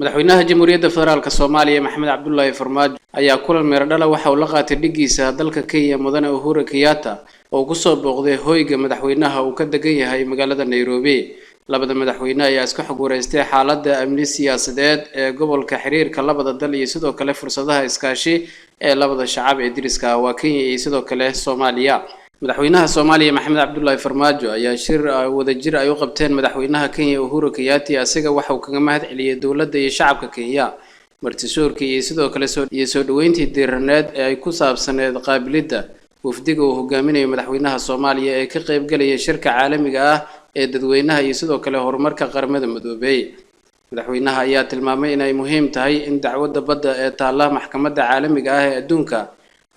madaxweynaha jamhuuriyadda federaalka Soomaaliya Maxamed Cabdullaahi Farmaajo ayaa kulan meerdhala waxa uu la qaatay dhigiisa dalka Kenya mudane Uhuru oo ku soo booqday hoyga madaxweynaha uu ka degan yahay magaalada Nairobi. labada madaxweyne ayaa iska xog wareystay xaaladda amni siyaasadeed ee gobolka xiriirka labada dal iyo sidoo kale fursadaha iskaashi ee labada shacab ee diriska waa Kenya iyo sidoo kale Soomaaliya. madaxweynaha Soomaaliya Maxamed Cabdullaahi Farmaajo ayaa shir wadajir ay u qabteen madaxweynaha Kenya Uhuru asiga waxa uu kaga mahad celiyay dawladda iyo shacabka Kenya martisoorkii iyo sidoo kale soo dhaweyntii diirneed ee ay ku saabsaneed qaabilidda wafdiga uu hogaaminayo madaxweynaha Soomaaliya ee ka qayb galaya shirka caalamiga ah ee dadweynaha iyo sidoo kale horumarka qaramada midoobay. madaxweynaha ayaa tilmaamay in ay muhiim tahay in dacwadda badda ee taala maxkamadda caalamiga ah ee adduunka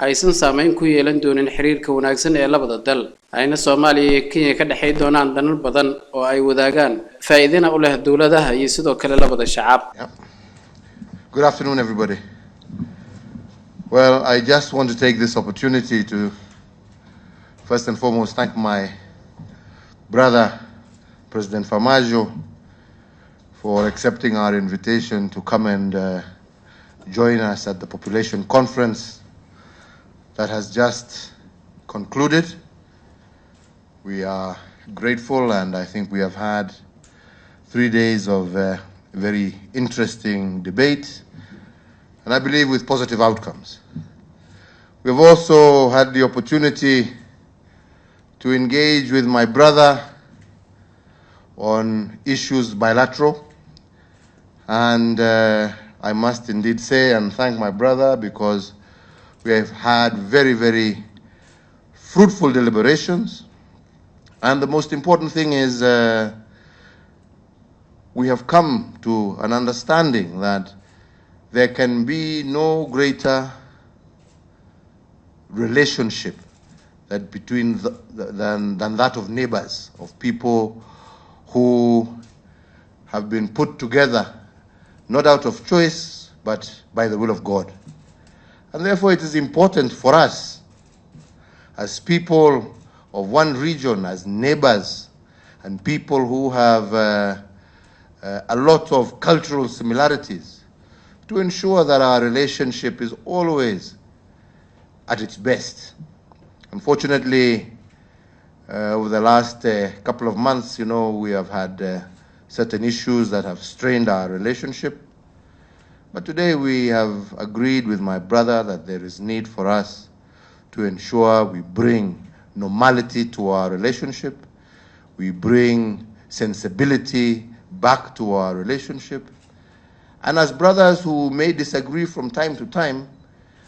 aysan saameyn ku yeelan doonin xiriirka wanaagsan ee labada dal ayna Soomaaliya iyo Kenya ka dhaxay doonaan dalal badan oo ay wadaagaan faa'iidina u leh dawladaha iyo sidoo kale labada shacab. Good afternoon, everybody. Well, I just want to take this opportunity to first and foremost thank my brother President Farmaajo for accepting our invitation to come and join us at the population conference that has just concluded. We are grateful, and I think we have had 3 days of very interesting debate, and I believe with positive outcomes. We've also had the opportunity to engage with my brother on issues bilateral, and I must indeed say and thank my brother because we have had very, very fruitful deliberations, and the most important thing is we have come to an understanding that there can be no greater relationship that than that of neighbors, of people who have been put together not out of choice but by the will of God. And therefore it is important for us as people of one region, as neighbors, and people who have a lot of cultural similarities, to ensure that our relationship is always at its best. Unfortunately, over the last couple of months, we have had certain issues that have strained our relationship. But today we have agreed with my brother that there is need for us to ensure we bring normality to our relationship, we bring sensibility back to our relationship. And as brothers who may disagree from time to time,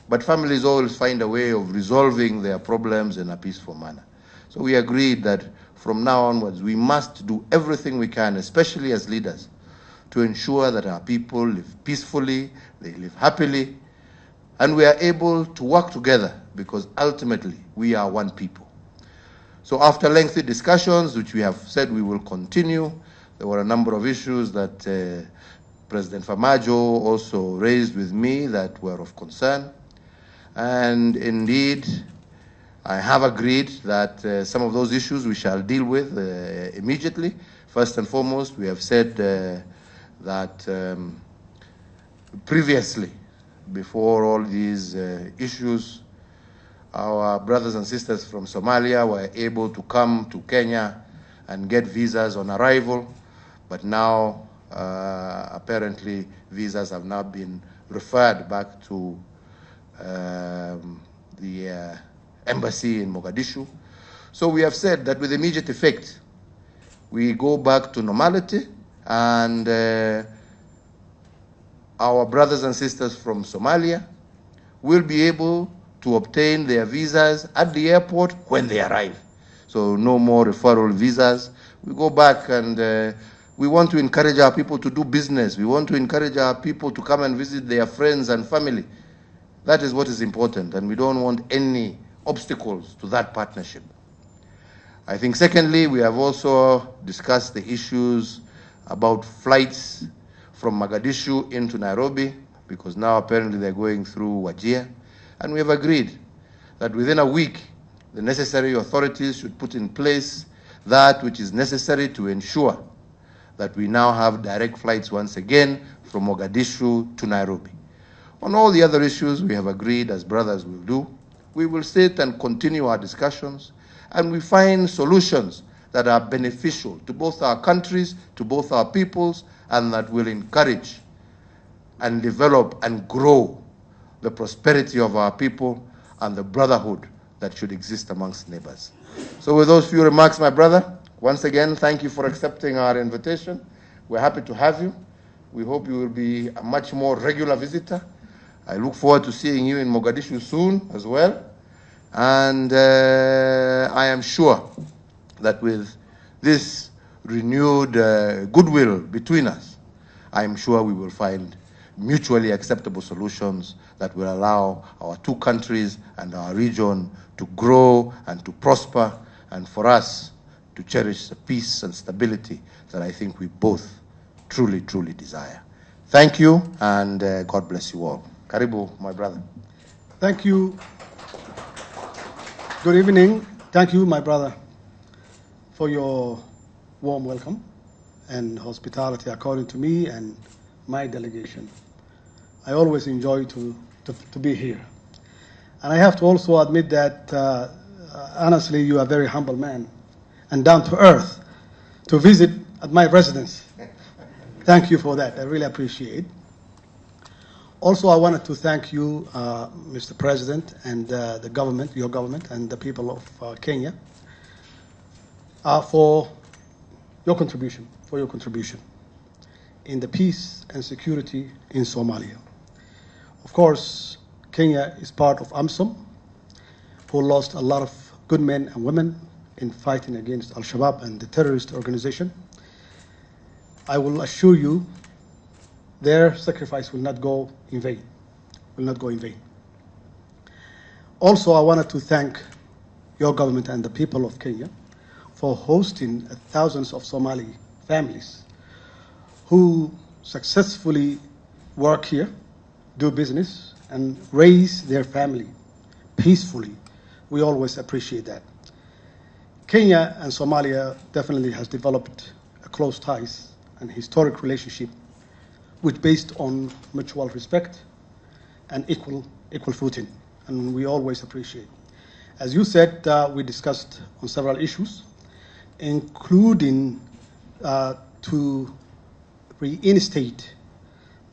but families always find a way of resolving their problems in a peaceful manner. So we agreed that from now onwards we must do everything we can, especially as leaders, to ensure that our people live peacefully, they live happily, and we are able to work together because ultimately we are one people. So after lengthy discussions, which we have said we will continue, there were a number of issues that President Farmaajo also raised with me that were of concern. And indeed, I have agreed that some of those issues we shall deal with immediately. First and foremost, we have said that previously, before all these issues, our brothers and sisters from Somalia were able to come to Kenya and get visas on arrival, but now apparently visas have now been referred back to the embassy in Mogadishu. So we have said that with immediate effect, we go back to normality, and our brothers and sisters from Somalia will be able to obtain their visas at the airport when they arrive. So no more referral visas. We go back, and we want to encourage our people to do business. We want to encourage our people to come and visit their friends and family. That is what is important, and we don't want any obstacles to that partnership. I think secondly, we have also discussed the issues about flights from Mogadishu into Nairobi, because now apparently they're going through Wajir. And we have agreed that within a week, the necessary authorities should put in place that which is necessary to ensure that we now have direct flights once again from Mogadishu to Nairobi. On all the other issues, we have agreed, as brothers will do, we will sit and continue our discussions, and we find solutions that are beneficial to both our countries, to both our peoples, and that will encourage and develop and grow the prosperity of our people and the brotherhood that should exist amongst neighbors. So with those few remarks, my brother, once again, thank you for accepting our invitation. We're happy to have you. We hope you will be a much more regular visitor. I look forward to seeing you in Mogadishu soon as well. And I am sure that with this renewed goodwill between us, I am sure we will find mutually acceptable solutions that will allow our two countries and our region to grow and to prosper, and for us to cherish the peace and stability that I think we both truly, truly desire. Thank you, and God bless you all. Karibu, my brother. Thank you. Good evening. Thank you, my brother, for your warm welcome and hospitality according to me and my delegation. I always enjoy to be here. And I have to also admit that, honestly, you are a very humble man and down to earth to visit at my residence. Thank you for that. I really appreciate it. Also, I wanted to thank you, Mr. President, and the government, your government, and the people of Kenya for your contribution, in the peace and security in Somalia. Of course, Kenya is part of AMSOM, who lost a lot of good men and women in fighting against Al-Shabaab and the terrorist organization. I will assure you their sacrifice will not go in vain, Also, I wanted to thank your government and the people of Kenya for hosting thousands of Somali families who successfully work here, do business, and raise their family peacefully. We always appreciate that. Kenya and Somalia definitely has developed a close ties and historic relationship which based on mutual respect and equal footing, and we always appreciate. As you said, we discussed on several issues, including to reinstate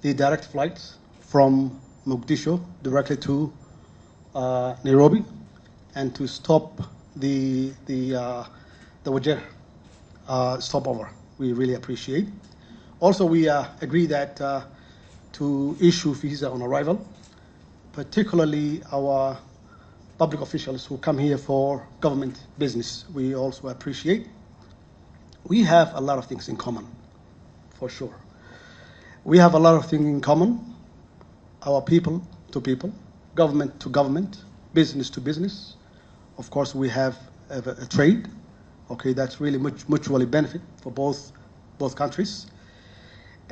the direct flights from Mogadishu directly to Nairobi, and to stop the Wajir stopover. We really appreciate. Also, we agree that to issue visa on arrival, particularly our public officials who come here for government business, we also appreciate. We have a lot of things in common, for sure. We have a lot of things in common, our people to people, government to government, business to business. Of course, we have a trade, okay, that's really mutually benefit for both countries.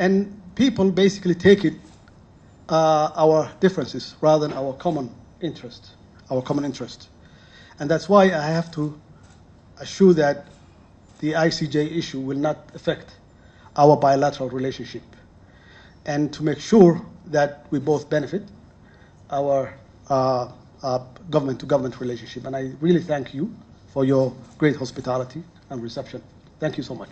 And people basically take it our differences rather than our common interest. And that's why I have to assure that the ICJ issue will not affect our bilateral relationship, and to make sure that we both benefit our government-to-government relationship. And I really thank you for your great hospitality and reception. Thank you so much.